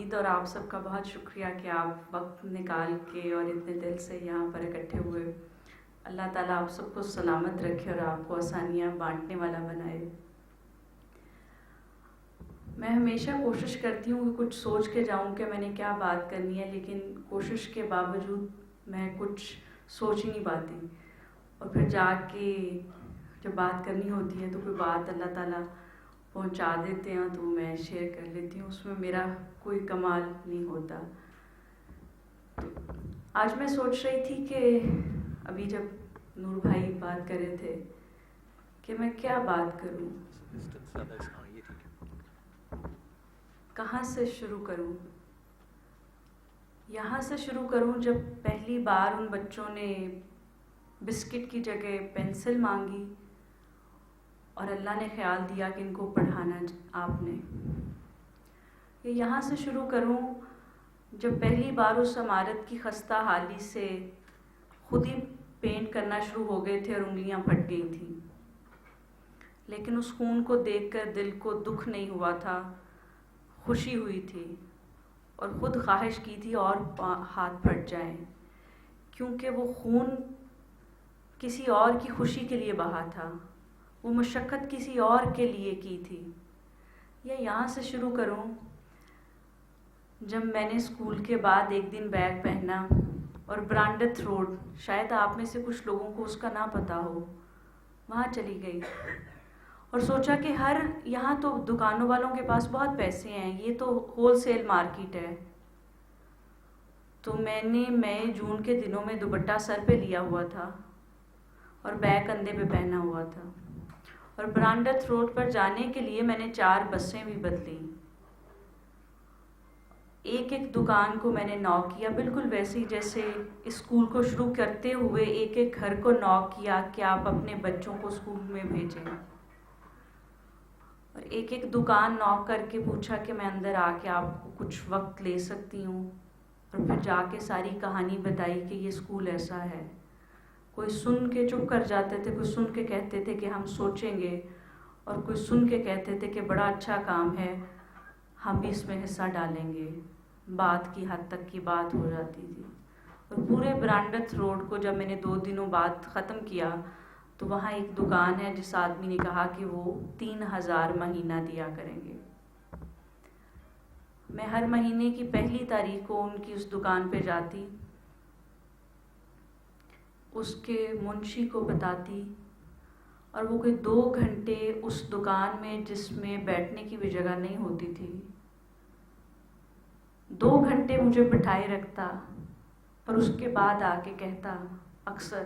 امید اور آپ سب کا بہت شکریہ کہ آپ وقت نکال کے اور اتنے دل سے یہاں پر اکٹھے ہوئے. اللہ تعالیٰ آپ سب کو سلامت رکھے اور آپ کو آسانیاں بانٹنے والا بنائے. میں ہمیشہ کوشش کرتی ہوں کہ کچھ سوچ کے جاؤں کہ میں نے کیا بات کرنی ہے، لیکن کوشش کے باوجود میں کچھ سوچ ہی نہیں پاتی، اور پھر جا کے جب بات کرنی ہوتی ہے تو کوئی بات اللہ تعالیٰ پہنچا دیتے ہیں تو میں شیئر کر لیتی ہوں. اس میں میرا کوئی کمال نہیں ہوتا. آج میں سوچ رہی تھی کہ ابھی جب نور بھائی بات کر رہے تھے کہ میں کیا بات کروں، کہاں سے شروع کروں. یہاں سے شروع کروں جب پہلی بار ان بچوں نے بسکٹ کی جگہ پینسل مانگی اور اللہ نے خیال دیا کہ ان کو پڑھانا آپ نے. یہاں سے شروع کروں جب پہلی بار اس عمارت کی خستہ حالی سے خود ہی پینٹ کرنا شروع ہو گئے تھے اور انگلیاں پھٹ گئی تھیں، لیکن اس خون کو دیکھ کر دل کو دکھ نہیں ہوا تھا، خوشی ہوئی تھی اور خود خواہش کی تھی اور ہاتھ پھٹ جائیں، کیونکہ وہ خون کسی اور کی خوشی کے لیے بہا تھا، وہ مشقت کسی اور کے لیے کی تھی. یا یہاں سے شروع کروں جب میں نے اسکول کے بعد ایک دن بیگ پہنا اور برانڈتھ روڈ، شاید آپ میں سے کچھ لوگوں کو اس کا نہ پتہ ہو، وہاں چلی گئی اور سوچا کہ یہاں تو دکانوں والوں کے پاس بہت پیسے ہیں، یہ تو ہول سیل مارکیٹ ہے. تو میں نے مئی جون کے دنوں میں دوپٹہ سر پہ لیا ہوا تھا اور بیگ کندھے پہ پہنا ہوا تھا، اور برانڈتھ روڈ پر جانے کے لیے میں نے 4 بسیں بھی بدلیں. ایک ایک دکان کو میں نے ناک کیا، بالکل ویسے ہی جیسے اسکول کو شروع کرتے ہوئے ایک ایک گھر کو ناک کیا کہ آپ اپنے بچوں کو اسکول میں بھیجیں، اور ایک ایک دکان ناک کر کے پوچھا کہ میں اندر آ کے آپ کو کچھ وقت لے سکتی ہوں، اور پھر جا کے ساری کہانی بتائی کہ یہ اسکول ایسا ہے. کوئی سن کے چپ کر جاتے تھے، کوئی سن کے کہتے تھے کہ ہم سوچیں گے، اور کوئی سن کے کہتے تھے کہ بڑا اچھا کام ہے، ہم بھی اس میں حصہ ڈالیں گے. بات کی حد تک کی بات ہو جاتی تھی. اور پورے برانڈتھ روڈ کو جب میں نے 2 دنوں بعد ختم کیا تو وہاں ایک دکان ہے جس آدمی نے کہا کہ وہ 3000 مہینہ دیا کریں گے. میں ہر مہینے کی پہلی تاریخ کو ان کی اس دکان پہ جاتی، اس کے منشی کو بتاتی، اور وہ کوئی 2 گھنٹے اس دکان میں جس میں بیٹھنے کی بھی جگہ نہیں ہوتی تھی، 2 گھنٹے مجھے بٹھائے رکھتا اور اس کے بعد آ کے کہتا اکثر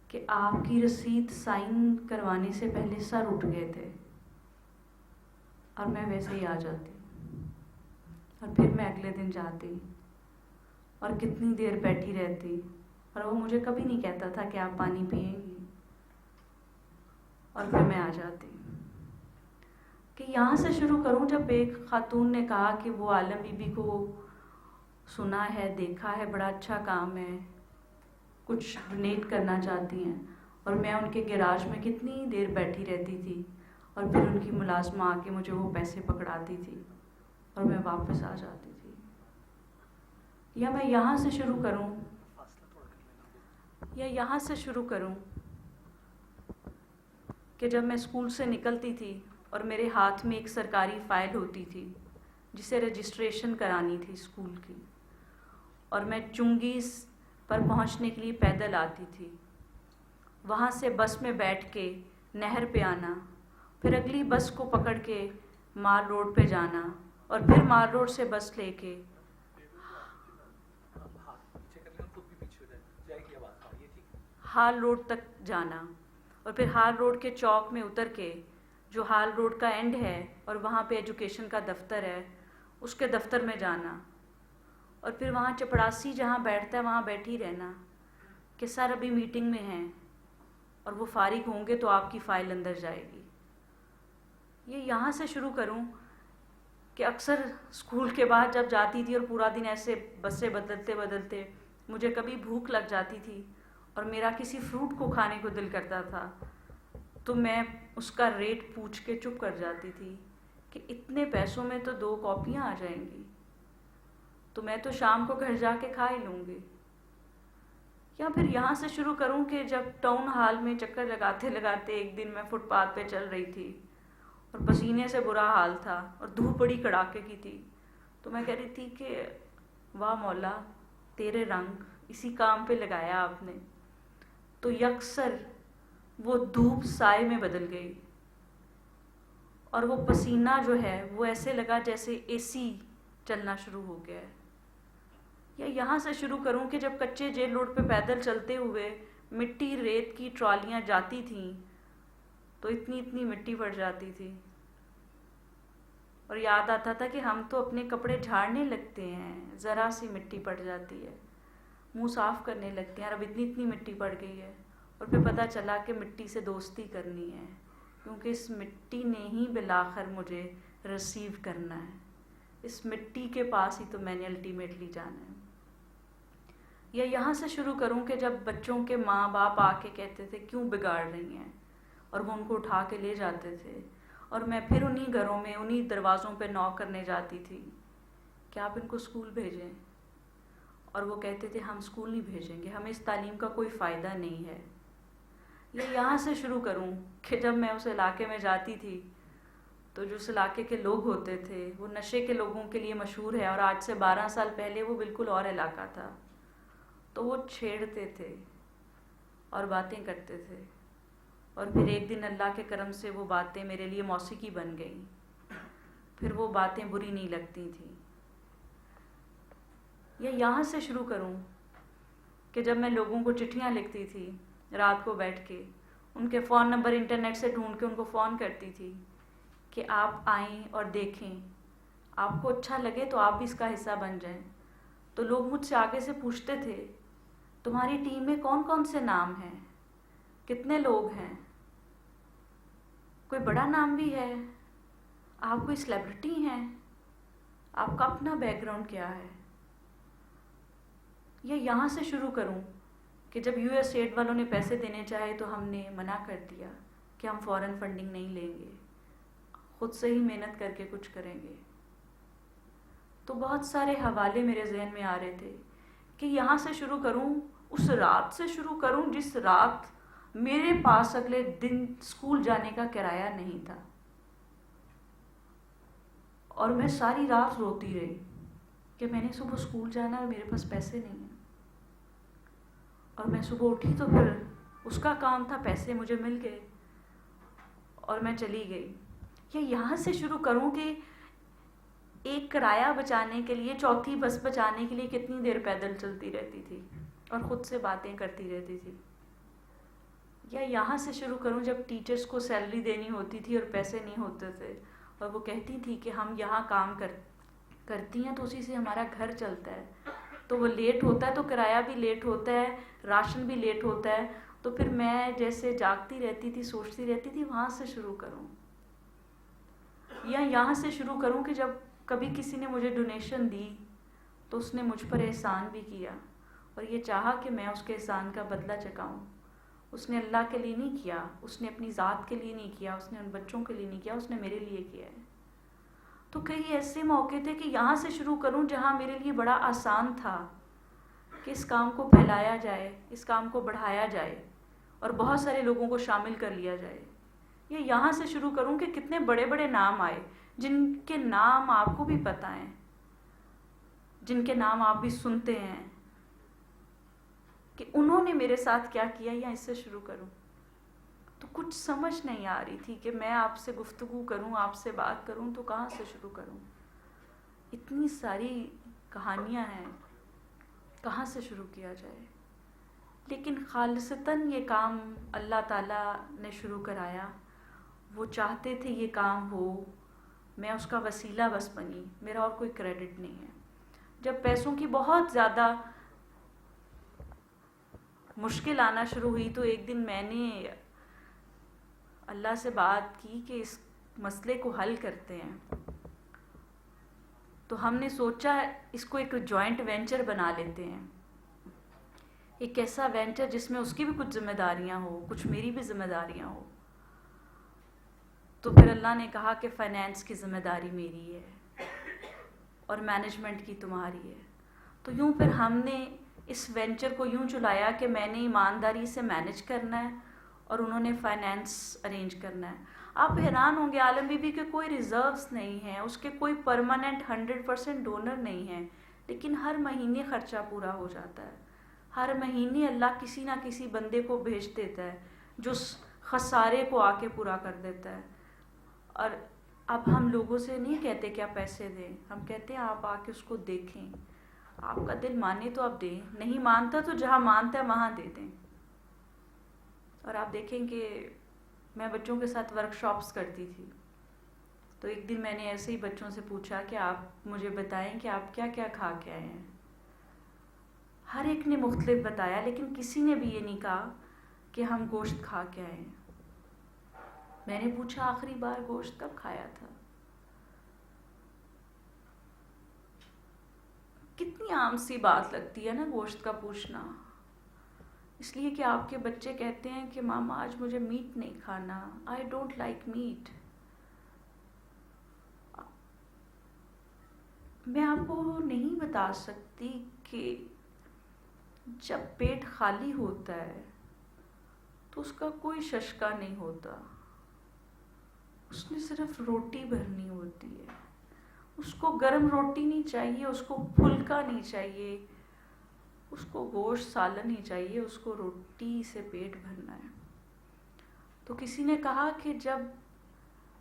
کہ آپ کی رسید سائن کروانے سے پہلے سر اٹھ گئے تھے. اور میں ویسے ہی آ جاتی، اور پھر میں اگلے دن جاتی اور کتنی دیر بیٹھی رہتی، اور وہ مجھے کبھی نہیں کہتا تھا کہ آپ پانی پئیں گی، اور پھر میں آ جاتی. کہ یہاں سے شروع کروں جب ایک خاتون نے کہا کہ وہ عالم بی بی کو سنا ہے، دیکھا ہے، بڑا اچھا کام ہے، کچھ ڈونیٹ کرنا چاہتی ہیں، اور میں ان کے گیراج میں کتنی دیر بیٹھی رہتی تھی، اور پھر ان کی ملازمہ آ کے مجھے وہ پیسے پکڑاتی تھی اور میں واپس آ جاتی تھی. یا میں یہاں سے شروع کروں، کہ جب میں اسکول سے نکلتی تھی اور میرے ہاتھ میں ایک سرکاری فائل ہوتی تھی جسے رجسٹریشن کرانی تھی اسکول کی، اور میں چنگیز پر پہنچنے کے لیے پیدل آتی تھی، وہاں سے بس میں بیٹھ کے نہر پہ آنا، پھر اگلی بس کو پکڑ کے مال روڈ پہ جانا، اور پھر مال روڈ سے بس لے کے ہال روڈ تک جانا، اور پھر ہال روڈ کے چوک میں اتر کے جو ہال روڈ کا اینڈ ہے اور وہاں پہ ایجوکیشن کا دفتر ہے، اس کے دفتر میں جانا، اور پھر وہاں چپڑاسی جہاں بیٹھتا ہے وہاں بیٹھی رہنا کہ سر ابھی میٹنگ میں ہیں اور وہ فارغ ہوں گے تو آپ کی فائل اندر جائے گی. یہ یہاں سے شروع کروں کہ اکثر اسکول کے بعد جب جاتی تھی اور پورا دن ایسے بسیں بدلتے بدلتے مجھے کبھی بھوک لگ جاتی تھی اور میرا کسی فروٹ کو کھانے کو دل کرتا تھا تو میں اس کا ریٹ پوچھ کے چپ کر جاتی تھی کہ اتنے پیسوں میں تو 2 کاپیاں آ جائیں گی. تو میں تو شام کو گھر جا کے کھا ہی لوں گی. یا پھر یہاں سے شروع کروں کہ جب ٹاؤن ہال میں چکر لگاتے لگاتے ایک دن میں فٹ پاتھ پہ چل رہی تھی اور پسینے سے برا حال تھا اور دھوپ بڑی کڑاکے کی تھی, تو میں کہہ رہی تھی کہ واہ مولا تیرے رنگ اسی کام پہ لگایا آپ نے. تو یکسر وہ دھوپ سائے میں بدل گئی اور وہ پسینہ جو ہے وہ ایسے لگا جیسے اے سی چلنا شروع ہو گیا ہے. یا یہاں سے شروع کروں کہ جب کچے جیل روڈ پہ پیدل چلتے ہوئے مٹی ریت کی ٹرالیاں جاتی تھیں تو اتنی اتنی مٹی پڑ جاتی تھی اور یاد آتا تھا کہ ہم تو اپنے کپڑے جھاڑنے لگتے ہیں, ذرا سی مٹی پڑ جاتی ہے, منہ صاف کرنے لگتے ہیں اور اب اتنی اتنی مٹی پڑ گئی ہے. اور پھر پتہ چلا کہ مٹی سے دوستی کرنی ہے کیونکہ اس مٹی نے ہی بالآخر مجھے ریسیو کرنا ہے, اس مٹی کے پاس ہی تو میں نے الٹیمیٹلی جانا ہے. یا یہاں سے شروع کروں کہ جب بچوں کے ماں باپ آ کے کہتے تھے کیوں بگاڑ رہی ہیں, اور وہ ان کو اٹھا کے لے جاتے تھے اور میں پھر انہی گھروں میں انہی دروازوں پہ نوک کرنے جاتی تھی کہ آپ ان کو اسکول بھیجیں, اور وہ کہتے تھے ہم اسکول نہیں بھیجیں گے, ہمیں اس تعلیم کا کوئی فائدہ نہیں ہے. یا یہاں سے شروع کروں کہ جب میں اس علاقے میں جاتی تھی تو جو اس علاقے کے لوگ ہوتے تھے وہ نشے کے لوگوں کے لیے مشہور ہے, اور آج سے 12 سال پہلے وہ بالکل اور علاقہ تھا. تو وہ چھیڑتے تھے اور باتیں کرتے تھے, اور پھر ایک دن اللہ کے کرم سے وہ باتیں میرے لیے موسیقی بن گئیں. پھر وہ باتیں بری نہیں لگتی تھیں. یا یہاں سے شروع کروں کہ جب میں لوگوں کو چٹھیاں لکھتی تھی رات کو بیٹھ کے, ان کے فون نمبر انٹرنیٹ سے ڈھونڈ کے ان کو فون کرتی تھی کہ آپ آئیں اور دیکھیں, آپ کو اچھا لگے تو آپ بھی اس کا حصہ بن جائیں. تو لوگ مجھ سے آگے سے پوچھتے تھے تمہاری ٹیم میں کون کون سے نام ہیں, کتنے لوگ ہیں, کوئی بڑا نام بھی ہے, آپ کوئی سیلیبریٹی ہیں, آپ کا اپنا بیک گراؤنڈ کیا ہے. یا یہاں سے شروع کروں کہ جب یو ایس ایڈ والوں نے پیسے دینے چاہے تو ہم نے منع کر دیا کہ ہم فورن فنڈنگ نہیں لیں گے, خود سے ہی محنت کر کے کچھ کریں گے. تو بہت سارے حوالے میرے ذہن میں آ رہے تھے کہ یہاں سے شروع کروں, اس رات سے شروع کروں جس رات میرے پاس اگلے دن اسکول جانے کا کرایہ نہیں تھا, اور میں ساری رات روتی رہی کہ میں نے صبح اسکول جانا اور میرے پاس پیسے نہیں ہیں. اور میں صبح اٹھی تو پھر اس کا کام تھا, پیسے مجھے مل گئے اور میں چلی گئی. یا یہاں سے شروع کروں کہ ایک کرایہ بچانے کے لیے, چوتھی بس بچانے کے لیے کتنی دیر پیدل چلتی رہتی تھی اور خود سے باتیں کرتی رہتی تھی. یا یہاں سے شروع کروں جب ٹیچرز کو سیلری دینی ہوتی تھی اور پیسے نہیں ہوتے تھے, اور وہ کہتی تھی کہ ہم یہاں کام کرتی ہیں تو اسی سے ہمارا گھر چلتا ہے, تو وہ لیٹ ہوتا ہے تو کرایہ بھی لیٹ ہوتا ہے, راشن بھی لیٹ ہوتا ہے. تو پھر میں جیسے جاگتی رہتی تھی, سوچتی رہتی تھی, وہاں سے شروع کروں. یا یہاں سے شروع کروں کہ جب کبھی کسی نے مجھے ڈونیشن دی تو اس نے مجھ پر احسان بھی کیا اور یہ چاہا کہ میں اس کے احسان کا بدلہ چکاؤں. اس نے اللہ کے لیے نہیں کیا, اس نے اپنی ذات کے لیے نہیں کیا, اس نے ان بچوں کے لیے نہیں کیا, اس نے میرے لیے کیا ہے. تو کئی ایسے موقع تھے کہ یہاں سے شروع کروں جہاں میرے لیے بڑا آسان تھا کہ اس کام کو پھیلایا جائے, اس کام کو بڑھایا جائے اور بہت سارے لوگوں کو شامل کر لیا جائے. یا یہاں سے شروع کروں کہ کتنے بڑے بڑے نام آئے جن کے نام آپ کو بھی پتہ ہیں, جن کے نام آپ بھی سنتے ہیں, کہ انہوں نے میرے ساتھ کیا کیا. یا اس سے شروع کروں تو کچھ سمجھ نہیں آ رہی تھی کہ میں آپ سے گفتگو کروں, آپ سے بات کروں تو کہاں سے شروع کروں. اتنی ساری کہانیاں ہیں, کہاں سے شروع کیا جائے. لیکن خالصتاً یہ کام اللہ تعالیٰ نے شروع کرایا, وہ چاہتے تھے یہ کام ہو, میں اس کا وسیلہ بس بنی, میرا اور کوئی کریڈٹ نہیں ہے. جب پیسوں کی بہت زیادہ مشکل آنا شروع ہوئی تو ایک دن میں نے اللہ سے بات کی کہ اس مسئلے کو حل کرتے ہیں. تو ہم نے سوچا اس کو ایک جوائنٹ وینچر بنا لیتے ہیں, ایک ایسا وینچر جس میں اس کی بھی کچھ ذمہ داریاں ہوں, کچھ میری بھی ذمہ داریاں ہوں. تو پھر اللہ نے کہا کہ فائنینس کی ذمہ داری میری ہے. اور مینجمنٹ کی تمہاری ہے. تو یوں پھر ہم نے اس وینچر کو یوں چلایا کہ میں نے ایمانداری سے مینج کرنا ہے اور انہوں نے فائنینس ارینج کرنا ہے. آپ حیران ہوں گے عالم بی بی کے کوئی ریزروز نہیں ہیں, اس کے کوئی پرماننٹ 100% ڈونر نہیں ہیں, لیکن ہر مہینے خرچہ پورا ہو جاتا ہے. ہر مہینے اللہ کسی نہ کسی بندے کو بھیج دیتا ہے جو خسارے کو آ کے پورا کر دیتا ہے. اور اب ہم لوگوں سے نہیں کہتے کہ آپ پیسے دیں, ہم کہتے ہیں آپ آ کے اس کو دیکھیں, آپ کا دل مانے تو آپ دیں, نہیں مانتا تو جہاں مانتا ہے وہاں دے دیں. اور آپ دیکھیں کہ میں بچوں کے ساتھ ورک شاپس کرتی تھی, تو ایک دن میں نے ایسے ہی بچوں سے پوچھا کہ آپ مجھے بتائیں کہ آپ کیا کیا کھا کے آئے ہیں. ہر ایک نے مختلف بتایا, لیکن کسی نے بھی یہ نہیں کہا کہ ہم گوشت کھا کے آئے ہیں. میں نے پوچھا آخری بار گوشت کب کھایا تھا؟ کتنی عام سی بات لگتی ہے نا گوشت کا پوچھنا, اس لیے کہ آپ کے بچے کہتے ہیں کہ ماما آج مجھے میٹ نہیں کھانا, آئی ڈونٹ لائک میٹ. میں آپ کو نہیں بتا سکتی کہ جب پیٹ خالی ہوتا ہے تو اس کا کوئی ششکا نہیں ہوتا, اس نے صرف روٹی بھرنی ہوتی ہے. اس کو گرم روٹی نہیں چاہیے, اس کو پھلکا نہیں چاہیے, اس کو گوشت سالن نہیں چاہیے, اس کو روٹی سے پیٹ بھرنا ہے. تو کسی نے کہا کہ جب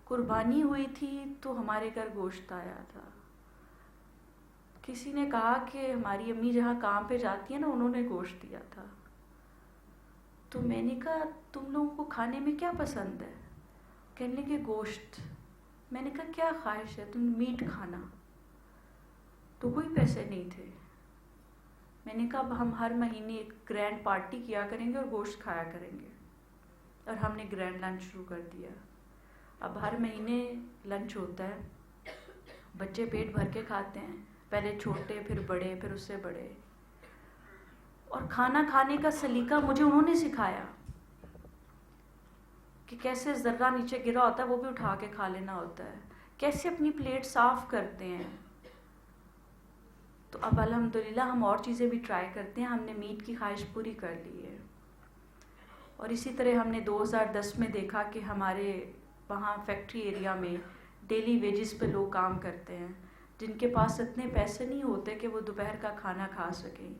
قربانی ہوئی تھی تو ہمارے گھر گوشت آیا تھا. کسی نے کہا کہ ہماری امی جہاں کام پہ جاتی ہیں نا, انہوں نے گوشت دیا تھا. تو میں نے کہا تم لوگوں کو کھانے میں کیا پسند ہے؟ کہنے کہ گوشت. میں نے کہا کیا خواہش ہے, تم میٹ کھانا. تو کوئی پیسے نہیں تھے. میں نے کہا اب ہم ہر مہینے ایک گرینڈ پارٹی کیا کریں گے اور گوشت کھایا کریں گے, اور ہم نے گرینڈ لنچ شروع کر دیا. اب ہر مہینے لنچ ہوتا ہے, بچے پیٹ بھر کے کھاتے ہیں, پہلے چھوٹے پھر بڑے پھر اس سے بڑے. اور کھانا کھانے کا سلیقہ مجھے انہوں نے سکھایا کہ کیسے ذرہ نیچے گرا ہوتا ہے وہ بھی اٹھا کے کھا لینا ہوتا ہے, کیسے اپنی پلیٹ صاف کرتے ہیں. تو اب الحمدللہ ہم اور چیزیں بھی ٹرائی کرتے ہیں. ہم نے میٹ کی خواہش پوری کر لی ہے. اور اسی طرح ہم نے 2010 میں دیکھا کہ ہمارے وہاں فیکٹری ایریا میں ڈیلی ویجز پہ لوگ کام کرتے ہیں جن کے پاس اتنے پیسے نہیں ہوتے کہ وہ دوپہر کا کھانا کھا سکیں.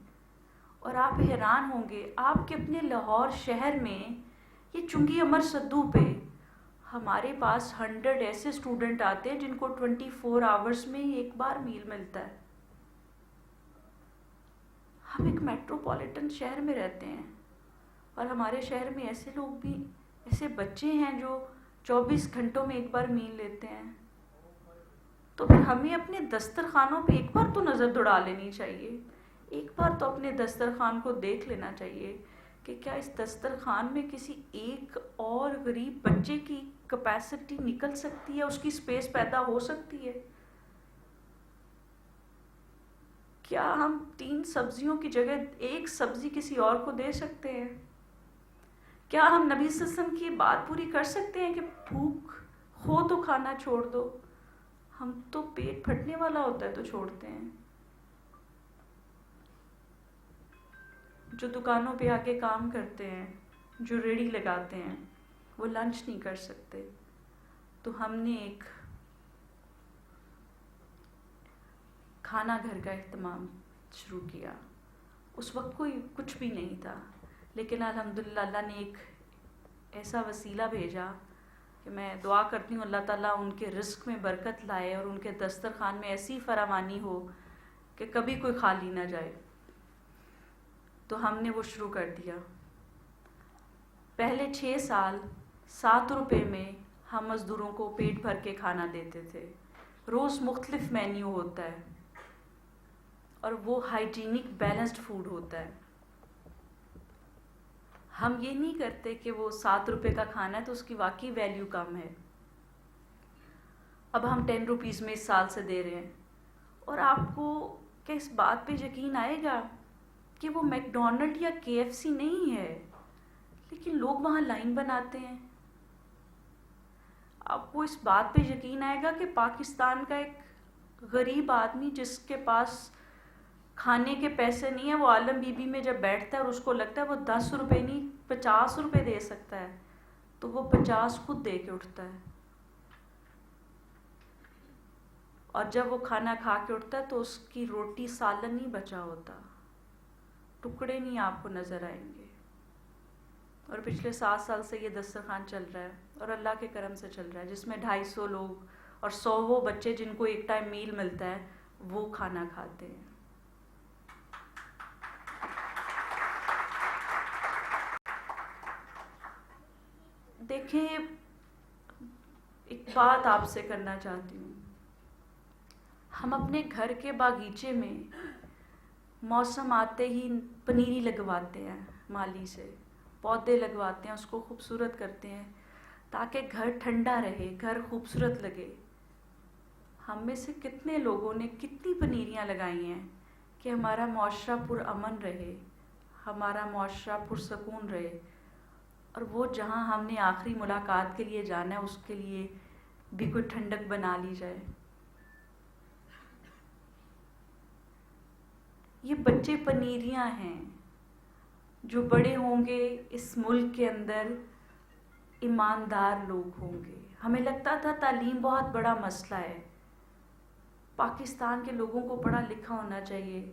اور آپ حیران ہوں گے, آپ کے اپنے لاہور شہر میں یہ چنگی امر سدو پہ ہمارے پاس 100 ایسے اسٹوڈنٹ آتے ہیں جن کو 24 آورس میں ایک بار میل ملتا ہے. ہم ایک میٹروپولیٹن شہر میں رہتے ہیں, اور ہمارے شہر میں ایسے لوگ بھی, ایسے بچے ہیں جو 24 گھنٹوں میں ایک بار میل لیتے ہیں. تو پھر ہمیں اپنے دسترخوانوں پہ ایک بار تو نظر دوڑا لینی چاہیے, ایک بار تو اپنے دسترخوان کو دیکھ لینا چاہیے کہ کیا اس دسترخوان میں کسی ایک اور غریب بچے کی کیپیسٹی نکل سکتی ہے, اس کی اسپیس پیدا ہو سکتی ہے. کیا ہم 3 سبزیوں کی جگہ ایک سبزی کسی اور کو دے سکتے ہیں؟ کیا ہم نبی صلی اللہ علیہ وسلم کی بات پوری کر سکتے ہیں کہ بھوک ہو تو کھانا چھوڑ دو؟ ہم تو پیٹ پھٹنے والا ہوتا ہے تو چھوڑتے ہیں. جو دکانوں پہ آ کے کام کرتے ہیں, جو ریڑھی لگاتے ہیں, وہ لنچ نہیں کر سکتے. تو ہم نے ایک کھانا گھر کا اہتمام شروع کیا. اس وقت کوئی کچھ بھی نہیں تھا, لیکن الحمدللہ اللہ نے ایک ایسا وسیلہ بھیجا کہ میں دعا کرتی ہوں اللہ تعالیٰ ان کے رزق میں برکت لائے اور ان کے دسترخوان میں ایسی فراوانی ہو کہ کبھی کوئی خالی نہ جائے. تو ہم نے وہ شروع کر دیا. پہلے 6 سال 7 روپے میں ہم مزدوروں کو پیٹ بھر کے کھانا دیتے تھے. روز مختلف مینیو ہوتا ہے اور وہ ہائیجینک بیلنسڈ فوڈ ہوتا ہے. ہم یہ نہیں کرتے کہ وہ 7 روپے کا کھانا ہے تو اس کی واقعی ویلیو کم ہے. اب ہم 10 روپیز میں اس سال سے دے رہے ہیں. اور آپ کو کیا اس بات پہ یقین آئے گا کہ وہ میک ڈونلڈ یا KFC نہیں ہے, لیکن لوگ وہاں لائن بناتے ہیں. آپ کو اس بات پہ یقین آئے گا کہ پاکستان کا ایک غریب آدمی جس کے پاس کھانے کے پیسے نہیں ہیں، وہ عالم بی بی میں جب بیٹھتا ہے اور اس کو لگتا ہے وہ 10 روپے نہیں 50 روپے دے سکتا ہے، تو وہ 50 خود دے کے اٹھتا ہے. اور جب وہ کھانا کھا کے اٹھتا ہے تو اس کی روٹی سالن نہیں بچا ہوتا، ٹکڑے نہیں آپ کو نظر آئیں گے. اور پچھلے 7 سال سے یہ دسترخوان چل رہا ہے اور اللہ کے کرم سے چل رہا ہے، جس میں 250 لوگ اور 100 وہ بچے جن کو ایک ٹائم میل ملتا ہے وہ کھانا کھاتے ہیں. دیکھیں، ایک بات آپ سے کرنا چاہتی ہوں. ہم اپنے گھر کے باغیچے میں موسم آتے ہی پنیری لگواتے ہیں، مالی سے پودے لگواتے ہیں، اس کو خوبصورت کرتے ہیں تاکہ گھر ٹھنڈا رہے، گھر خوبصورت لگے. ہم میں سے کتنے لوگوں نے کتنی پنیریاں لگائی ہیں کہ ہمارا معاشرہ پرامن رہے، ہمارا معاشرہ پرسکون رہے، اور وہ جہاں ہم نے آخری ملاقات کے لیے جانا ہے اس کے لیے بھی کوئی ٹھنڈک بنا لی جائے. یہ بچے پنیریاں ہیں جو بڑے ہوں گے اس ملک کے اندر ایماندار لوگ ہوں گے. ہمیں لگتا تھا تعلیم بہت بڑا مسئلہ ہے، پاکستان کے لوگوں کو پڑھا لکھا ہونا چاہیے.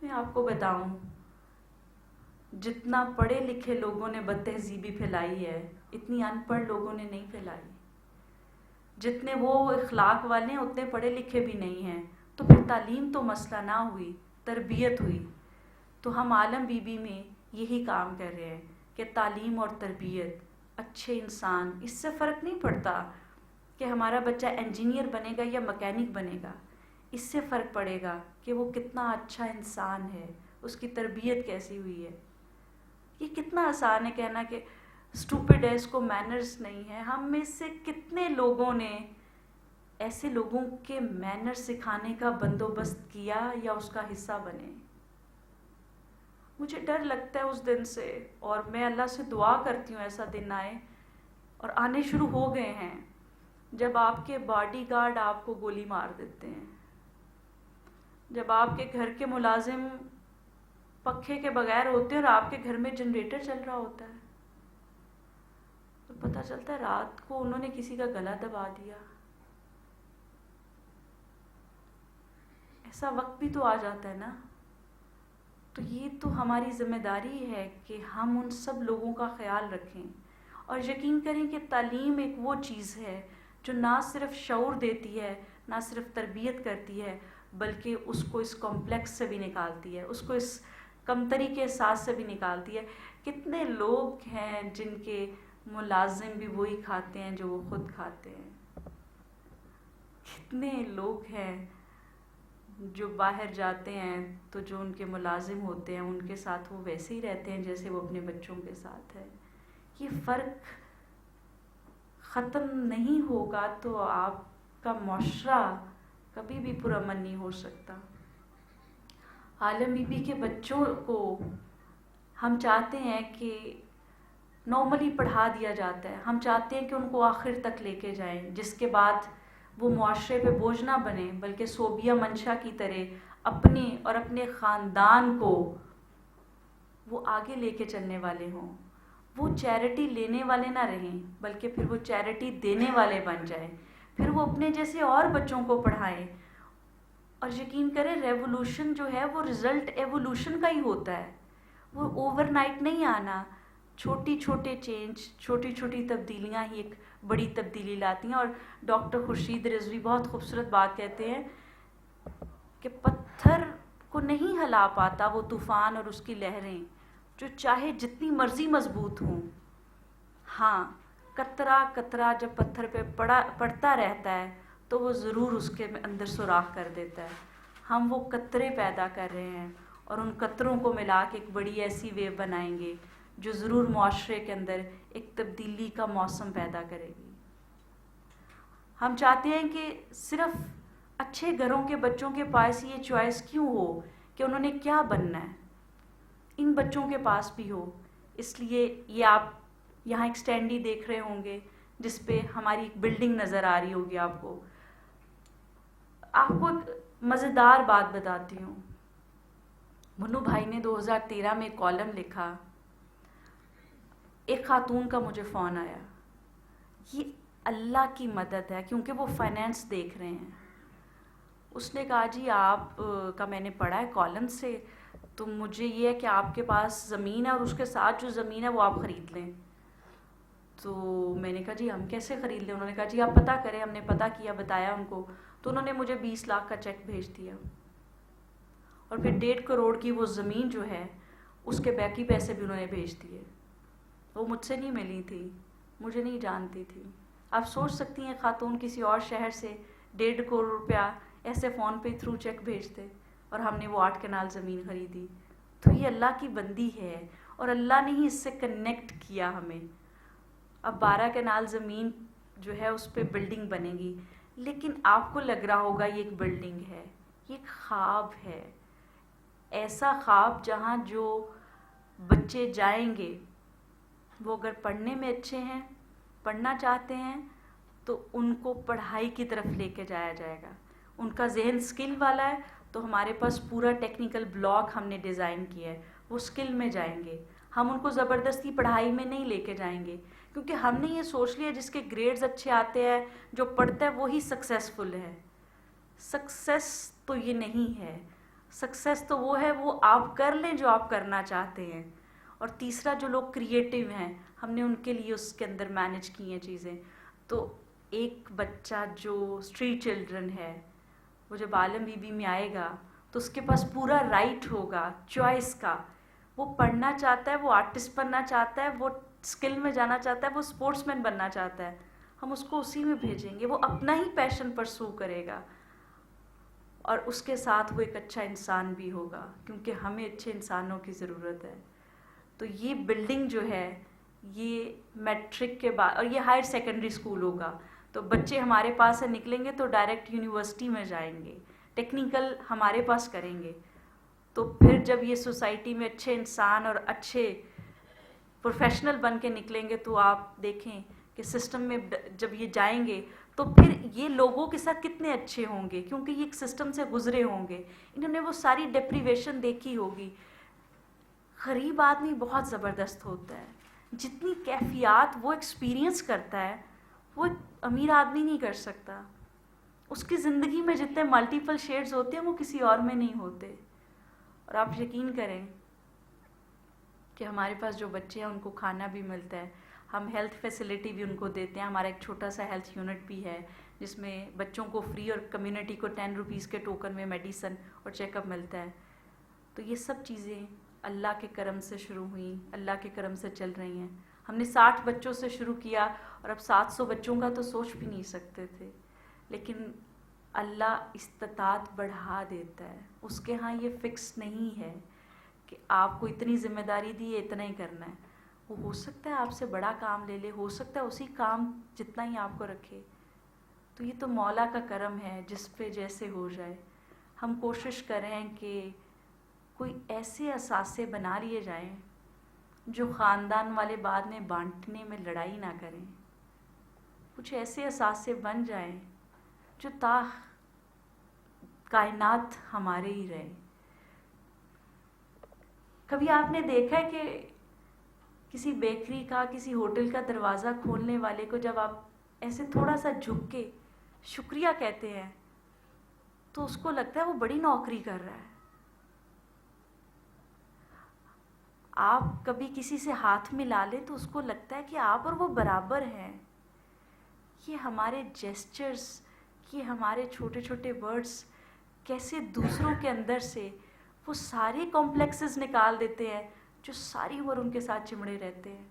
میں آپ کو بتاؤں، جتنا پڑھے لکھے لوگوں نے بد تہذیبی پھیلائی ہے اتنی ان پڑھ لوگوں نے نہیں پھیلائی. جتنے وہ اخلاق والے ہیں اتنے پڑھے لکھے بھی نہیں ہیں. تو پھر تعلیم تو مسئلہ نہ ہوئی، تربیت ہوئی. تو ہم عالم بی بی میں یہی کام کر رہے ہیں کہ تعلیم اور تربیت، اچھے انسان، اس سے فرق نہیں پڑتا کہ ہمارا بچہ انجینئر بنے گا یا مکینک بنے گا. اس سے فرق پڑے گا کہ وہ کتنا اچھا انسان ہے، اس کی تربیت کیسی ہوئی ہے. یہ کتنا آسان ہے کہنا کہ اسٹوپڈ ہے، اس کو مینرز نہیں ہے. ہم میں سے کتنے لوگوں نے ایسے لوگوں کے مینر سکھانے کا بندوبست کیا یا اس کا حصہ بنے. مجھے ڈر لگتا ہے اس دن سے، اور میں اللہ سے دعا کرتی ہوں ایسا دن آئے، اور آنے شروع ہو گئے ہیں، جب آپ کے باڈی گارڈ آپ کو گولی مار دیتے ہیں، جب آپ کے گھر کے ملازم پنکھے کے بغیر ہوتے ہیں اور آپ کے گھر میں جنریٹر چل رہا ہوتا ہے. تو پتہ چلتا ہے رات کو انہوں نے کسی کا گلا دبا دیا. ایسا وقت بھی تو آ جاتا ہے نا. تو یہ تو ہماری ذمہ داری ہے کہ ہم ان سب لوگوں کا خیال رکھیں، اور یقین کریں کہ تعلیم ایک وہ چیز ہے جو نہ صرف شعور دیتی ہے، نہ صرف تربیت کرتی ہے، بلکہ اس کو اس کمپلیکس سے بھی نکالتی ہے، اس کو اس کمتری کے احساس سے بھی نکالتی ہے. کتنے لوگ ہیں جن کے ملازم بھی وہی کھاتے ہیں جو وہ خود کھاتے ہیں. کتنے لوگ ہیں جو باہر جاتے ہیں تو جو ان کے ملازم ہوتے ہیں ان کے ساتھ وہ ویسے ہی رہتے ہیں جیسے وہ اپنے بچوں کے ساتھ ہے. یہ فرق ختم نہیں ہوگا تو آپ کا معاشرہ کبھی بھی پرامن نہیں ہو سکتا. عالم بی بی کے بچوں کو ہم چاہتے ہیں کہ نارملی پڑھا دیا جاتا ہے، ہم چاہتے ہیں کہ ان کو آخر تک لے کے جائیں، جس کے بعد وہ معاشرے پہ بوجھ نہ بنے، بلکہ صوبیہ منشا کی طرح اپنے اور اپنے خاندان کو وہ آگے لے کے چلنے والے ہوں. وہ چیریٹی لینے والے نہ رہیں بلکہ پھر وہ چیریٹی دینے والے بن جائیں، پھر وہ اپنے جیسے اور بچوں کو پڑھائیں. اور یقین کریں ریولوشن جو ہے وہ رزلٹ ایوولوشن کا ہی ہوتا ہے، وہ اوور نائٹ نہیں آنا. چھوٹی چھوٹے چینج، چھوٹی چھوٹی تبدیلیاں ہی ایک بڑی تبدیلی لاتی ہیں. اور ڈاکٹر خورشید رضوی بہت خوبصورت بات کہتے ہیں کہ پتھر کو نہیں ہلا پاتا وہ طوفان اور اس کی لہریں، جو چاہے جتنی مرضی مضبوط ہوں. ہاں، قطرہ قطرہ جب پتھر پہ پڑتا رہتا ہے تو وہ ضرور اس کے اندر سوراخ کر دیتا ہے. ہم وہ قطرے پیدا کر رہے ہیں اور ان قطروں کو ملا کے ایک بڑی ایسی ویو بنائیں گے جو ضرور معاشرے کے اندر ایک تبدیلی کا موسم پیدا کرے گی. ہم چاہتے ہیں کہ صرف اچھے گھروں کے بچوں کے پاس یہ چوائس کیوں ہو کہ انہوں نے کیا بننا ہے، ان بچوں کے پاس بھی ہو. اس لیے یہ آپ یہاں ایک سٹینڈی دیکھ رہے ہوں گے جس پہ ہماری ایک بلڈنگ نظر آ رہی ہوگی آپ کو. آپ کو ایک مزیدار بات بتاتی ہوں. منو بھائی نے 2013 میں ایک کالم لکھا. ایک خاتون کا مجھے فون آیا. یہ اللہ کی مدد ہے کیونکہ وہ فائنینس دیکھ رہے ہیں. اس نے کہا جی آپ کا میں نے پڑھا ہے کالم سے، تو مجھے یہ ہے کہ آپ کے پاس زمین ہے اور اس کے ساتھ جو زمین ہے وہ آپ خرید لیں. تو میں نے کہا جی ہم کیسے خرید لیں؟ انہوں نے کہا جی آپ پتہ کریں. ہم نے پتہ کیا، بتایا ان کو، تو انہوں نے مجھے 20 لاکھ کا چیک بھیج دیا. اور پھر 1.5 کروڑ کی وہ زمین جو ہے اس کے باقی پیسے بھی انہوں نے بھیج دیے. وہ مجھ سے نہیں ملی تھی، مجھے نہیں جانتی تھی. آپ سوچ سکتی ہیں خاتون کسی اور شہر سے 1.5 کروڑ روپیہ ایسے فون پے تھرو چیک بھیجتے، اور ہم نے وہ 8 کنال زمین خریدی. تو یہ اللہ کی بندی ہے اور اللہ نے ہی اس سے کنیکٹ کیا ہمیں. اب 12 کنال زمین جو ہے اس پہ بلڈنگ بنے گی، لیکن آپ کو لگ رہا ہوگا یہ ایک بلڈنگ ہے، یہ ایک خواب ہے. ایسا خواب جہاں جو بچے جائیں گے وہ اگر پڑھنے میں اچھے ہیں، پڑھنا چاہتے ہیں، تو ان کو پڑھائی کی طرف لے کے جایا جائے گا. ان کا ذہن اسکل والا ہے تو ہمارے پاس پورا ٹیکنیکل بلاک ہم نے ڈیزائن کیا ہے، وہ اسکل میں جائیں گے. ہم ان کو زبردستی پڑھائی میں نہیں لے کے جائیں گے، کیونکہ ہم نے یہ سوچ لیا جس کے گریڈز اچھے آتے ہیں، جو پڑھتا ہے وہی سکسیزفل ہے. سکسیس تو یہ نہیں ہے. سکسیس تو وہ ہے وہ آپ کر لیں جو آپ کرنا چاہتے ہیں. اور تیسرا جو لوگ کریٹیو ہیں، ہم نے ان کے لیے اس کے اندر مینج کی ہیں چیزیں. تو ایک بچہ جو اسٹریٹ چلڈرن ہے، وہ جب عالم بی بی میں آئے گا تو اس کے پاس پورا رائٹ ہوگا چوائس کا. وہ پڑھنا چاہتا ہے، وہ آرٹسٹ بننا چاہتا ہے، وہ اسکل میں جانا چاہتا ہے، وہ اسپورٹس مین بننا چاہتا ہے. ہم اس کو اسی میں بھیجیں گے. وہ اپنا ہی پیشن پرسو کرے گا اور اس کے ساتھ وہ ایک اچھا انسان بھی ہوگا، کیونکہ ہمیں اچھے انسانوں کی ضرورت ہے. تو یہ بلڈنگ جو ہے یہ میٹرک کے بعد، اور یہ ہائر سیکنڈری اسکول ہوگا، تو بچے ہمارے پاس سے نکلیں گے تو ڈائریکٹ یونیورسٹی میں جائیں گے، ٹیکنیکل ہمارے پاس کریں گے. تو پھر جب یہ سوسائٹی میں اچھے انسان اور اچھے پروفیشنل بن کے نکلیں گے تو آپ دیکھیں کہ سسٹم میں جب یہ جائیں گے تو پھر یہ لوگوں کے ساتھ کتنے اچھے ہوں گے، کیونکہ یہ ایک سسٹم سے گزرے ہوں گے. انہوں نے وہ ساری ڈپریویشن دیکھی ہوگی. غریب آدمی بہت زبردست ہوتا ہے. جتنی کیفیات وہ ایکسپیرینس کرتا ہے وہ ایک امیر آدمی نہیں کر سکتا. اس کی زندگی میں جتنے ملٹیپل شیڈز ہوتے ہیں وہ کسی اور میں نہیں ہوتے. اور آپ یقین کریں کہ ہمارے پاس جو بچے ہیں ان کو کھانا بھی ملتا ہے، ہم ہیلتھ فیسلٹی بھی ان کو دیتے ہیں. ہمارا ایک چھوٹا سا ہیلتھ یونٹ بھی ہے جس میں بچوں کو فری اور کمیونٹی کو 10 روپیز کے ٹوکن میں میڈیسن اور چیک اپ ملتا ہے. تو یہ سب چیزیں اللہ کے کرم سے شروع ہوئیں، اللہ کے کرم سے چل رہی ہیں. ہم نے 60 بچوں سے شروع کیا اور اب 700 بچوں کا تو سوچ بھی نہیں سکتے تھے. لیکن اللہ استطاعت بڑھا دیتا ہے. اس کے ہاں یہ فکس نہیں ہے کہ آپ کو اتنی ذمہ داری دی ہے اتنا ہی کرنا ہے. وہ ہو سکتا ہے آپ سے بڑا کام لے لے، ہو سکتا ہے اسی کام جتنا ہی آپ کو رکھے. تو یہ تو مولا کا کرم ہے، جس پہ جیسے ہو جائے. ہم کوشش کریں کہ کوئی ایسے اثاثے بنا لیے جائیں جو خاندان والے بعد میں بانٹنے میں لڑائی نہ کریں. کچھ ایسے اثاثے بن جائیں جو تا کائنات ہمارے ہی رہے. کبھی آپ نے دیکھا ہے کہ کسی بیکری کا، کسی ہوٹل کا دروازہ کھولنے والے کو جب آپ ایسے تھوڑا سا جھک کے شکریہ کہتے ہیں تو اس کو لگتا ہے وہ بڑی نوکری کر رہا ہے. آپ کبھی کسی سے ہاتھ ملا لیں تو اس کو لگتا ہے کہ آپ اور وہ برابر ہیں. یہ ہمارے جیسچرز، یہ ہمارے چھوٹے چھوٹے ورڈز کیسے دوسروں کے اندر سے وہ سارے کمپلیکسز نکال دیتے ہیں جو ساری عمر ان کے ساتھ چمڑے رہتے ہیں.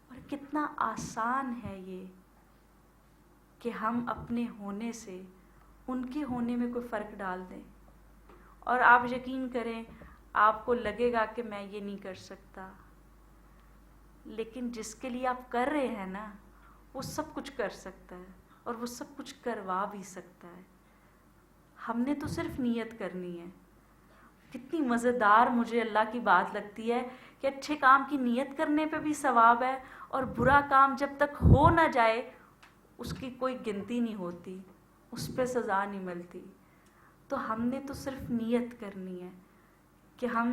اور کتنا آسان ہے یہ کہ ہم اپنے ہونے سے ان کے ہونے میں کوئی فرق ڈال دیں. اور آپ یقین کریں آپ کو لگے گا کہ میں یہ نہیں کر سکتا، لیکن جس کے لیے آپ کر رہے ہیں نا وہ سب کچھ کر سکتا ہے اور وہ سب کچھ کروا بھی سکتا ہے. ہم نے تو صرف نیت کرنی ہے. کتنی مزیدار مجھے اللہ کی بات لگتی ہے کہ اچھے کام کی نیت کرنے پہ بھی ثواب ہے، اور برا کام جب تک ہو نہ جائے اس کی کوئی گنتی نہیں ہوتی. اس پہ سزا نہیں ملتی. تو ہم نے تو صرف نیت کرنی ہے کہ ہم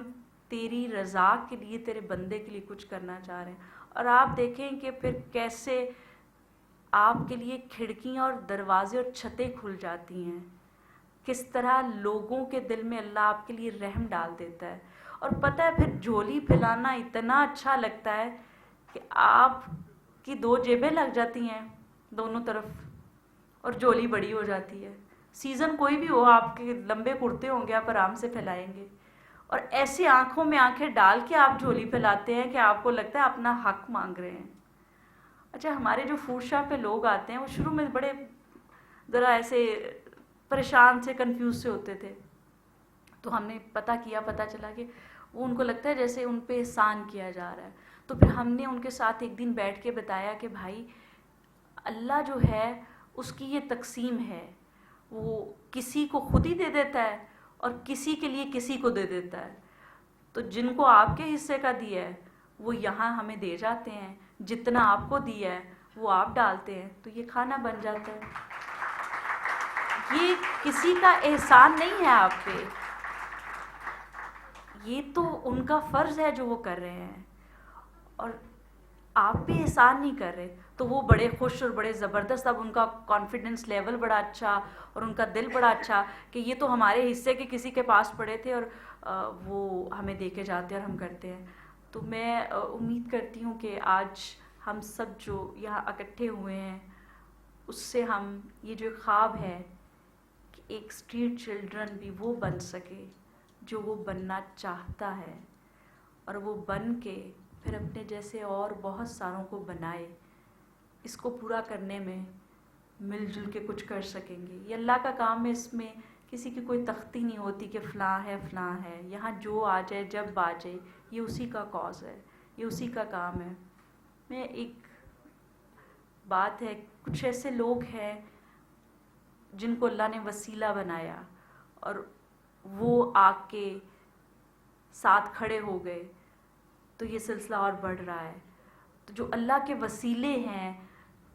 تیری رضا کے لیے، تیرے بندے کے لیے کچھ کرنا چاہ رہے ہیں. اور آپ دیکھیں کہ پھر کیسے آپ کے لیے کھڑکیاں اور دروازے اور چھتیں کھل جاتی ہیں، کس طرح لوگوں کے دل میں اللہ آپ کے لیے رحم ڈال دیتا ہے. اور پتہ ہے پھر جھولی پھیلانا اتنا اچھا لگتا ہے کہ آپ کی 2 جیبیں لگ جاتی ہیں دونوں طرف، اور جھولی بڑی ہو جاتی ہے. سیزن کوئی بھی ہو، آپ کے لمبے کرتے ہوں گے، آپ آرام سے پھیلائیں گے. اور ایسی آنکھوں میں آنکھیں ڈال کے آپ جھولی پھیلاتے ہیں کہ آپ کو لگتا ہے اپنا حق مانگ رہے ہیں. اچھا، ہمارے جو فوڈ شاپ پہ لوگ آتے ہیں وہ شروع میں بڑے ذرا ایسے پریشان سے، کنفیوز سے ہوتے تھے. تو ہم نے پتہ چلا کہ وہ ان کو لگتا ہے جیسے ان پہ احسان کیا جا رہا ہے. تو پھر ہم نے ان کے ساتھ ایک دن بیٹھ کے بتایا کہ بھائی اللہ جو ہے اس کی یہ تقسیم ہے، وہ کسی کو خود ہی دے دیتا ہے اور کسی کے لیے کسی کو دے دیتا ہے. تو جن کو آپ کے حصے کا دیا ہے وہ یہاں ہمیں دے جاتے ہیں، جتنا آپ کو دیا ہے وہ آپ ڈالتے ہیں، تو یہ کھانا بن جاتا ہے. یہ کسی کا احسان نہیں ہے آپ پہ، یہ تو ان کا فرض ہے جو وہ کر رہے ہیں، اور آپ بھی احسان نہیں کر رہے. تو وہ بڑے خوش اور بڑے زبردست، اب ان کا کانفیڈنس لیول بڑا اچھا اور ان کا دل بڑا اچھا کہ یہ تو ہمارے حصے کے کسی کے پاس پڑے تھے اور وہ ہمیں دے کے جاتے ہیں اور ہم کرتے ہیں. تو میں امید کرتی ہوں کہ آج ہم سب جو یہاں اکٹھے ہوئے ہیں اس سے ہم یہ جو خواب ہے کہ ایک اسٹریٹ چلڈرن بھی وہ بن سکے جو وہ بننا چاہتا ہے، اور وہ بن کے پھر اپنے جیسے اور بہت ساروں کو بنائے. اس کو پورا کرنے میں مل جل کے کچھ کر سکیں گے. یہ اللہ کا کام ہے، اس میں کسی کی کوئی تختی نہیں ہوتی کہ فلاں ہے فلاں ہے. یہاں جو آ جائے جب آ جائے یہ اسی کا کاز ہے، یہ اسی کا کام ہے. میں ایک بات ہے، کچھ ایسے لوگ ہیں جن کو اللہ نے وسیلہ بنایا اور وہ آ کے ساتھ کھڑے ہو گئے، تو یہ سلسلہ اور بڑھ رہا ہے. تو جو اللہ کے وسیلے ہیں،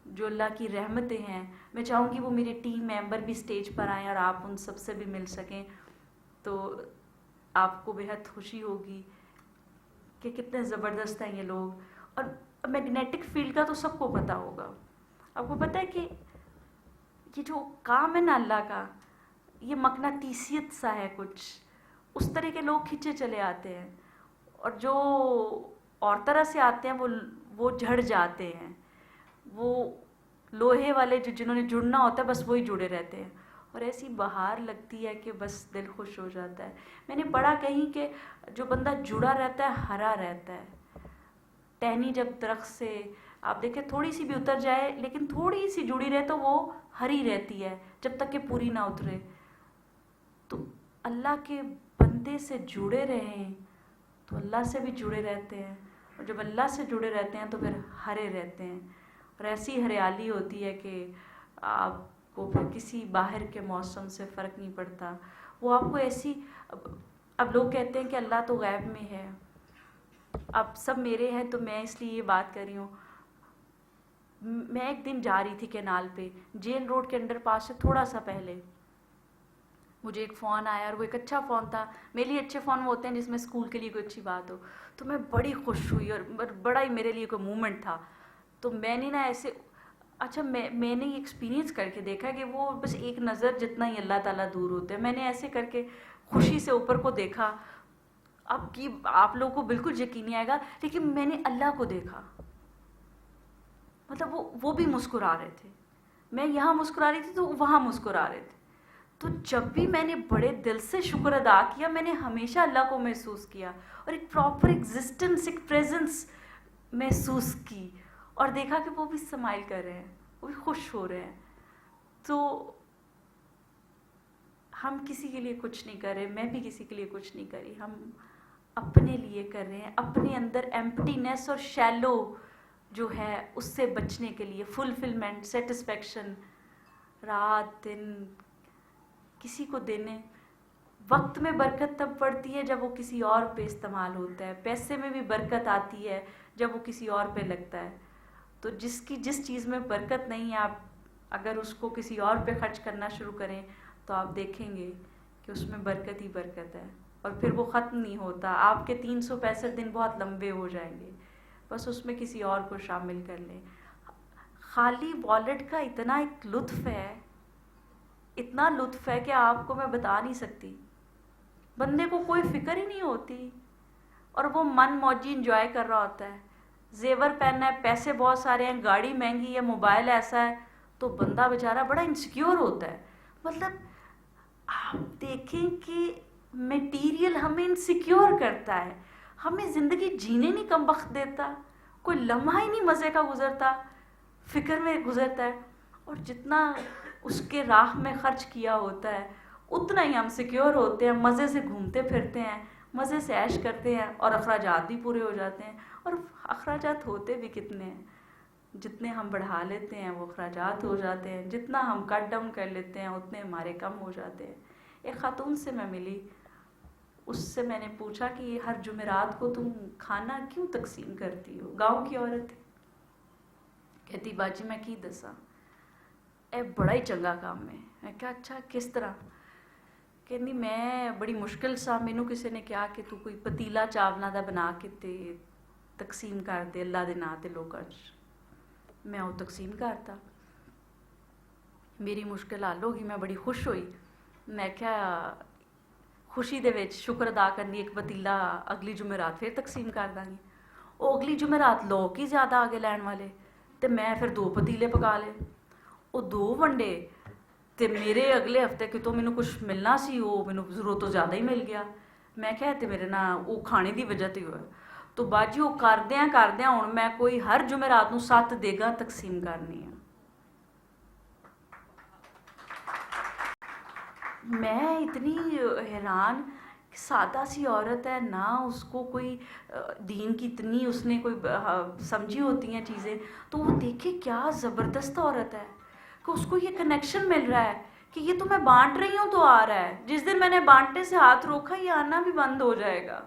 جو اللہ کی رحمتیں ہیں، میں چاہوں گی وہ میرے ٹیم ممبر بھی اسٹیج پر آئیں اور آپ ان سب سے بھی مل سکیں. تو آپ کو بہت خوشی ہوگی کہ کتنے زبردست ہیں یہ لوگ. اور میگنیٹک فیلڈ کا تو سب کو پتہ ہوگا. آپ کو پتہ ہے کہ یہ جو کام ہے نا اللہ کا، یہ مقناطیسیت سا ہے کچھ، اس طرح کے لوگ کھینچے چلے آتے ہیں، اور جو اور طرح سے آتے ہیں وہ جھڑ جاتے ہیں. وہ لوہے والے جنہوں نے جڑنا ہوتا ہے بس وہی جڑے رہتے ہیں، اور ایسی بہار لگتی ہے کہ بس دل خوش ہو جاتا ہے. میں نے پڑھا کہیں کہ جو بندہ جڑا رہتا ہے ہرا رہتا ہے. ٹہنی جب درخت سے آپ دیکھیں تھوڑی سی بھی اتر جائے لیکن تھوڑی سی جڑی رہے تو وہ ہری رہتی ہے جب تک کہ پوری نہ اترے. تو اللہ کے بندے سے جڑے رہیں تو اللہ سے بھی جڑے رہتے ہیں، اور جب اللہ سے جڑے رہتے ہیں تو پھر ہرے رہتے ہیں. اور ایسی ہریالی ہوتی ہے کہ آپ کو پھر کسی باہر کے موسم سے فرق نہیں پڑتا. وہ آپ کو ایسی، اب لوگ کہتے ہیں کہ اللہ تو غیب میں ہے، اب سب میرے ہیں تو میں اس لیے یہ بات کر رہی ہوں. میں ایک دن جا رہی تھی کینال پہ، جیل روڈ کے انڈر پاس سے تھوڑا سا پہلے مجھے ایک فون آیا، اور وہ ایک اچھا فون تھا. میرے لیے اچھے فون وہ ہوتے ہیں جس میں اسکول کے لیے کوئی اچھی بات ہو. تو میں بڑی خوش ہوئی اور بڑا ہی میرے لیے کوئی مومنٹ تھا. تو میں نے نا ایسے، اچھا میں نے یہ ایکسپیرینس کر کے دیکھا کہ وہ بس ایک نظر جتنا ہی اللہ تعالیٰ دور ہوتے ہیں. میں نے ایسے کر کے خوشی سے اوپر کو دیکھا. اب کی آپ لوگوں کو بالکل یقین نہیں آئے گا لیکن میں نے اللہ کو دیکھا، مطلب وہ بھی مسکرا رہے تھے. میں یہاں مسکرا رہی تھی تو وہاں مسکرا رہے تھے. تو جب بھی میں نے بڑے دل سے شکر ادا کیا، میں نے ہمیشہ اللہ کو محسوس کیا اور ایک پراپر ایگزسٹنس، ایک پریزنس محسوس کی، اور دیکھا کہ وہ بھی اسمائل کر رہے ہیں، وہ بھی خوش ہو رہے ہیں. تو ہم کسی کے لیے کچھ نہیں کر رہے، میں بھی کسی کے لیے کچھ نہیں کری، ہم اپنے لیے کر رہے ہیں، اپنے اندر ایمپٹینس اور شیلو جو ہے اس سے بچنے کے لیے، فلفلمنٹ، سیٹسفیکشن، رات دن کسی کو دینے. وقت میں برکت تب پڑتی ہے جب وہ کسی اور پہ استعمال ہوتا ہے. پیسے میں بھی برکت آتی ہے جب وہ کسی اور پہ لگتا ہے. تو جس چیز میں برکت نہیں ہے، آپ اگر اس کو کسی اور پہ خرچ کرنا شروع کریں تو آپ دیکھیں گے کہ اس میں برکت ہی برکت ہے، اور پھر وہ ختم نہیں ہوتا. آپ کے 365 دن بہت لمبے ہو جائیں گے، بس اس میں کسی اور کو شامل کر لیں. خالی والیٹ کا اتنا ایک لطف ہے، اتنا لطف ہے کہ آپ کو میں بتا نہیں سکتی. بندے کو کوئی فکر ہی نہیں ہوتی اور وہ من موجی انجوائے کر رہا ہوتا ہے. زیور پہننا ہے، پیسے بہت سارے ہیں، گاڑی مہنگی ہے، موبائل ایسا ہے، تو بندہ بیچارہ بڑا انسیکیور ہوتا ہے. مطلب آپ دیکھیں کہ میٹیریل ہمیں انسیکیور کرتا ہے، ہمیں زندگی جینے نہیں کم وقت دیتا، کوئی لمحہ ہی نہیں مزے کا گزرتا، فکر میں گزرتا ہے. اور جتنا اس کے راہ میں خرچ کیا ہوتا ہے اتنا ہی ہم سیکیور ہوتے ہیں، مزے سے گھومتے پھرتے ہیں، مزے سے عیش کرتے ہیں، اور اخراجات بھی پورے ہو جاتے ہیں. اور اخراجات ہوتے بھی کتنے ہیں، جتنے ہم بڑھا لیتے ہیں وہ اخراجات ہو جاتے ہیں، جتنا ہم کٹ ڈاؤن کر لیتے ہیں اتنے ہمارے کم ہو جاتے ہیں. ایک خاتون سے میں ملی، اس سے میں نے پوچھا کہ ہر جمعرات کو تم کھانا کیوں تقسیم کرتی ہو؟ گاؤں کی عورت ہے. کہتی باجی میں کی دساں، اے بڑا ہی چنگا کام ہے. میں کہا اچھا کس طرح؟ کہندی میں بڑی مشکل سا مینوں کسی نے کہا کہ تو کوئی پتیلا چاولاں دا بنا کے تے تقسیم کر دے اللہ دے ناں تے لوکاں چ. میں وہ تقسیم کرتا، میری مشکل حل ہو گئی. میں بڑی خوش ہوئی. میں کہا خوشی دے وچ شکر ادا کرنی ایک پتیلا اگلی جمعرات پھر تقسیم کر داں گی. وہ اگلی جمعرات لوگ ہی زیادہ آگے لین والے، تے میں پھر 2 پتیلے پکا لے. وہ 2 ونڈے تے میرے اگلے ہفتے کہ تو مینوں کچھ ملنا سی وہ مینوں ضرورت تو زیادہ ہی مل گیا. میں کہا تے میرے نہ وہ کھانے دی وجہ تے ہوئے. تو باجی وہ کردیاں ہن میں کوئی ہر جمعرات نوں 7 دیگاں تقسیم کرنی ہیں. میں اتنی حیران کہ سادہ سی عورت ہے، نہ اس کو کوئی دین کی اتنی اس نے کوئی سمجھی ہوتی ہیں چیزیں، تو وہ دیکھے کیا زبردست عورت ہے کہ اس کو یہ کنیکشن مل رہا ہے کہ یہ تو میں بانٹ رہی ہوں تو آ رہا ہے. جس دن میں نے بانٹنے سے ہاتھ روکا یہ آنا بھی بند ہو جائے گا.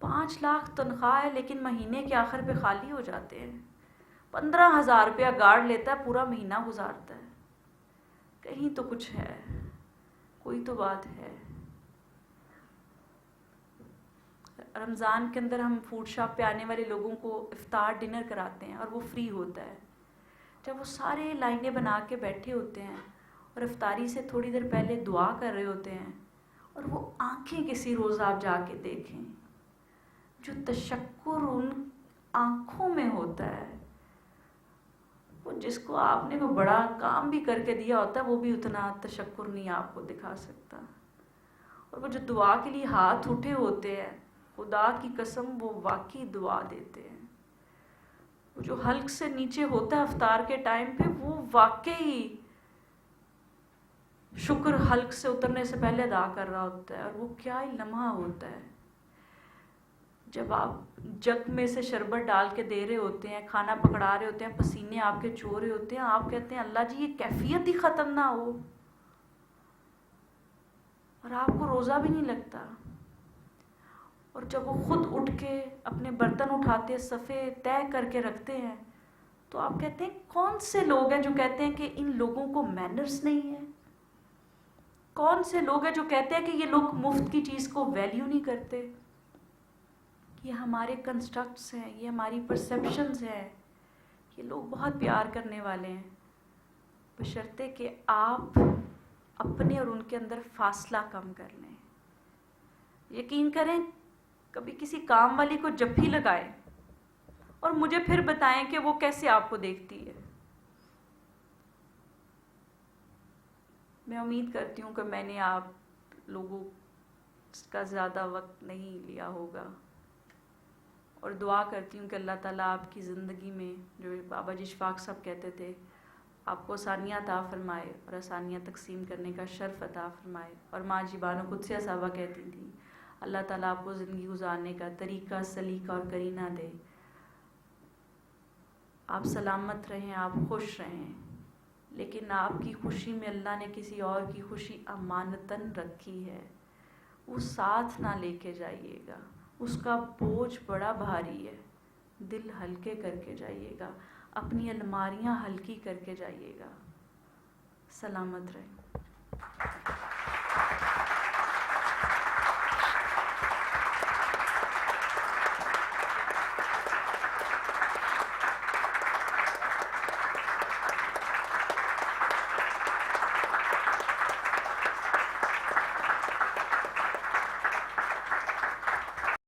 5 لاکھ تنخواہ ہے لیکن مہینے کے آخر پہ خالی ہو جاتے ہیں. 15,000 روپیہ گارڈ لیتا ہے، پورا مہینہ گزارتا ہے. کہیں تو کچھ ہے، کوئی تو بات ہے. رمضان کے اندر ہم فوڈ شاپ پہ آنے والے لوگوں کو افطار ڈنر کراتے ہیں اور وہ فری ہوتا ہے. جب وہ سارے لائنیں بنا کے بیٹھے ہوتے ہیں اور افطاری سے تھوڑی دیر پہلے دعا کر رہے ہوتے ہیں، اور وہ آنکھیں کسی روز آپ جا کے دیکھیں، جو تشکر ان آنکھوں میں ہوتا ہے، وہ جس کو آپ نے کوئی بڑا کام بھی کر کے دیا ہوتا ہے وہ بھی اتنا تشکر نہیں آپ کو دکھا سکتا. اور وہ جو دعا کے لیے ہاتھ اٹھے ہوتے ہیں، خدا کی قسم وہ واقعی دعا دیتے ہیں. وہ جو حلق سے نیچے ہوتا ہے افطار کے ٹائم پہ وہ واقعی شکر حلق سے اترنے سے پہلے ادا کر رہا ہوتا ہے. اور وہ کیا ہی لمحہ ہوتا ہے جب آپ جگ میں سے شربت ڈال کے دے رہے ہوتے ہیں، کھانا پکڑا رہے ہوتے ہیں، پسینے آپ کے چو رہے ہوتے ہیں، آپ کہتے ہیں اللہ جی یہ کیفیت ہی ختم نہ ہو، اور آپ کو روزہ بھی نہیں لگتا. اور جب وہ خود اٹھ کے اپنے برتن اٹھاتے صفے طے کر کے رکھتے ہیں تو آپ کہتے ہیں کون سے لوگ ہیں جو کہتے ہیں کہ ان لوگوں کو مینرز نہیں ہے؟ کون سے لوگ ہیں جو کہتے ہیں کہ یہ لوگ مفت کی چیز کو ویلیو نہیں کرتے؟ یہ ہمارے کنسٹرکٹس ہیں، یہ ہماری پرسیپشنز ہیں. یہ لوگ بہت پیار کرنے والے ہیں، بشرطے کہ آپ اپنے اور ان کے اندر فاصلہ کم کر لیں. یقین کریں کبھی کسی کام والی کو جپھی لگائیں اور مجھے پھر بتائیں کہ وہ کیسے آپ کو دیکھتی ہے. میں امید کرتی ہوں کہ میں نے آپ لوگوں کا زیادہ وقت نہیں لیا ہوگا، اور دعا کرتی ہوں کہ اللہ تعالیٰ آپ کی زندگی میں جو بابا جی اشفاق صاحب کہتے تھے آپ کو آسانیاں عطا فرمائے اور آسانیاں تقسیم کرنے کا شرف عطا فرمائے. اور ماں جی بانو قدسیہ صاحبہ کہتی تھیں اللہ تعالیٰ آپ کو زندگی گزارنے کا طریقہ، سلیقہ اور کرینہ دے. آپ سلامت رہیں، آپ خوش رہیں، لیکن آپ کی خوشی میں اللہ نے کسی اور کی خوشی امانتاً رکھی ہے، وہ ساتھ نہ لے کے جائیے گا. اس کا بوجھ بڑا بھاری ہے. دل ہلکے کر کے جائیے گا، اپنی الماریاں ہلکی کر کے جائیے گا. سلامت رہیں.